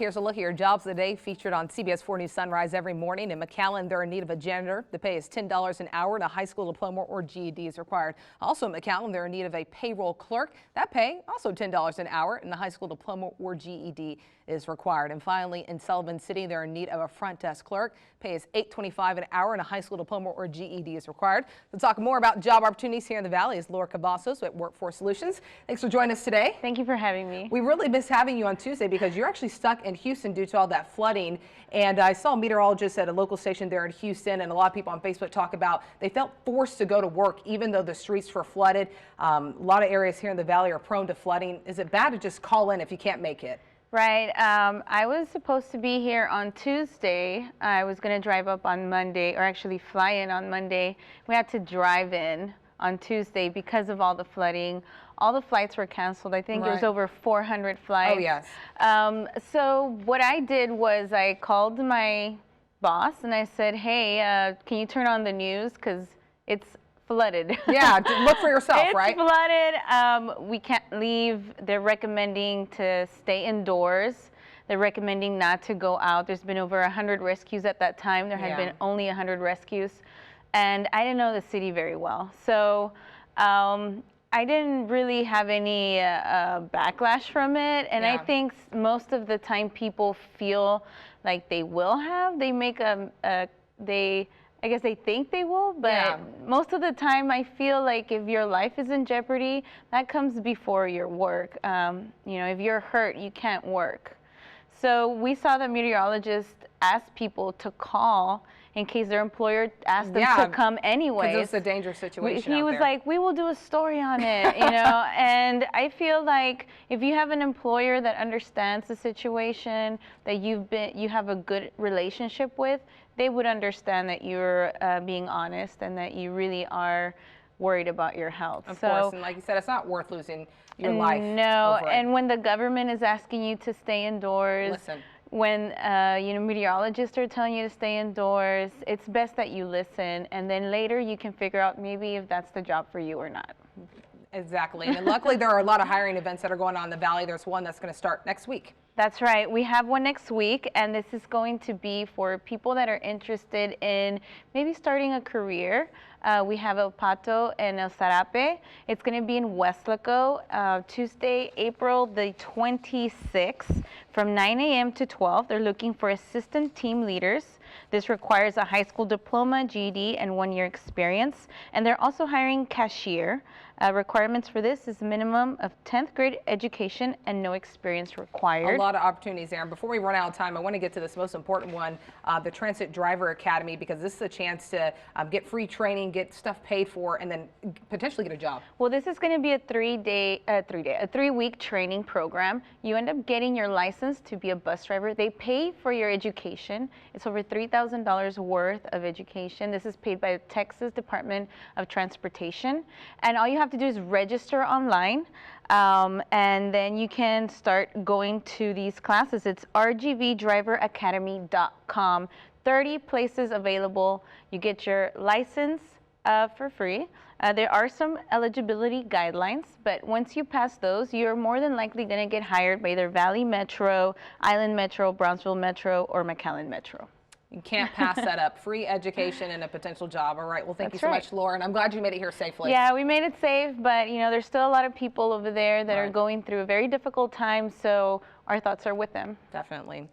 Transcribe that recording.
Here's a look at your jobs of the day featured on CBS 4 News Sunrise every morning. In McAllen, they're in need of a janitor. The pay is $10 an hour and a high school diploma or GED is required. Also in McAllen, they're in need of a payroll clerk. That pay also $10 an hour and a high school diploma or GED is required. And finally, in Sullivan City, they're in need of a front desk clerk. Pay is $8.25 an hour and a high school diploma or GED is required. To talk more about job opportunities here in the Valley is Laura Cavazos at Workforce Solutions. Thanks for joining us today. Thank you for having me. We really miss having you on Tuesday because you're actually stuck in Houston due to all that flooding. And I saw meteorologists at a local station there in Houston, and a lot of people on Facebook talk about they felt forced to go to work even though the streets were flooded. A lot of areas here in the Valley are prone to flooding. Is it bad to just call in if you can't make it? Right. I was supposed to be here on Tuesday. I was going to drive up on Monday, or actually fly in on Monday. We had to drive in on Tuesday because of all the flooding. All the flights were canceled. I think there's over 400 flights. Oh, yes. So what I did was I called my boss and I said, hey, can you turn on the news? Because it's flooded. Yeah, look for yourself, it's right? Flooded. We can't leave. They're recommending to stay indoors. They're recommending not to go out. There's been over 100 rescues at that time. There had been only 100 rescues. And I didn't know the city very well. So I didn't really have any backlash from it. And I think most of the time people feel like they will have. They make I guess they think they will, but most of the time I feel like if your life is in jeopardy, that comes before your work. You know, if you're hurt, you can't work. So we saw the meteorologist ask people to call in case their employer asked them to come anyways. Because it's a dangerous situation He was like, we will do a story on it, you know. And I feel like if you have an employer that understands the situation, that you have a good relationship with, they would understand that you're being honest and that you really are worried about your health. Of course, and like you said, it's not worth losing your life. No, and when the government is asking you to stay indoors, when you know, meteorologists are telling you to stay indoors, it's best that you listen, and then later you can figure out maybe if that's the job for you or not. Exactly, and luckily there are a lot of hiring events that are going on in the Valley. There's one that's going to start next week. That's right. We have one next week, and this is going to be for people that are interested in maybe starting a career. We have El Pato and El Zarape. It's going to be in Weslaco, Tuesday, April the 26th, from 9 a.m. to 12. They're looking for assistant team leaders. This requires a high school diploma, GED, and 1-year experience. And they're also hiring cashier. Requirements for this is minimum of 10th grade education and no experience required. A lot of opportunities there. And before we run out of time, I want to get to this most important one, the Transit Driver Academy, because this is a chance to get free training, get stuff paid for, and then potentially get a job. Well, this is going to be a three-week training program. You end up getting your license to be a bus driver. They pay for your education. It's over $3,000 worth of education. This is paid by the Texas Department of Transportation. And all you have to do is register online, and then you can start going to these classes. It's rgvdriveracademy.com. 30 places available. You get your license for free. There are some eligibility guidelines, but once you pass those, you're more than likely going to get hired by either Valley Metro, Island Metro, Brownsville Metro, or McAllen Metro. You can't pass that up. Free education and a potential job. All right. Well, thank you so much, Laura. And I'm glad you made it here safely. Yeah, we made it safe, but you know, there's still a lot of people over there that are going through a very difficult time. So our thoughts are with them. Definitely.